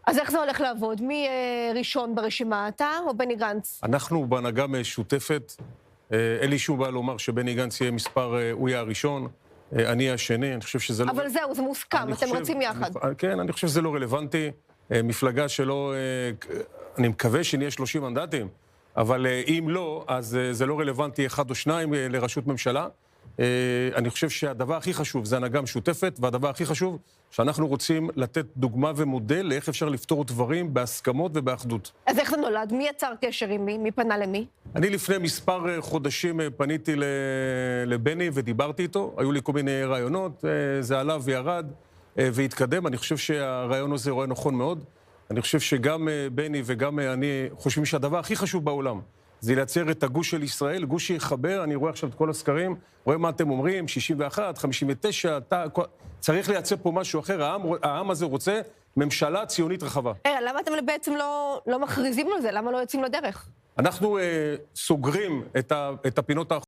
אז איך זה הולך לעבוד? מי ראשון ברשימה, אתה או בני גנץ? אנחנו בהנהגה משותפת. אין לי שום בעיה לומר שבני גנץ יהיה הוא יהיה הראשון, אני השני. אני חושב שזה לא... אבל זהו, זה מוסכם, אתם רצים יחד. כן, אני חושב שזה לא רלוונטי. מפלגה שלא... אני מקווה שנהיה 30 מנדטים, אבל אם לא, אז זה לא רלוונטי אחד או שניים לראשות ממשלה. אני חושב שהדבר הכי חשוב זה הנהגה משותפת, והדבר הכי חשוב שאנחנו רוצים לתת דוגמה ומודל לאיך אפשר לפתור דברים בהסכמות ובאחדות. אז איך זה נולד? מי יצר קשר עם מי? מי פנה למי? אני לפני מספר חודשים פניתי לבני ודיברתי איתו. היו לי כל מיני רעיונות, זה עלה וירד והתקדם. אני חושב שהרעיון הזה הוא נכון מאוד. אני חושב שגם בני וגם אני חושבים שהדבר הכי חשוב בעולם זה לייצר את הגוש של ישראל, גוש שיחבר. אני רואה עכשיו את כל הסקרים, רואה מה אתם אומרים, 61, 59, צריך לייצר פה משהו אחר. העם הזה רוצה ממשלה ציונית רחבה. למה אתם בעצם לא מכריזים על זה? למה לא יוצאים לדרך? אנחנו סוגרים את הפינות האחרונות.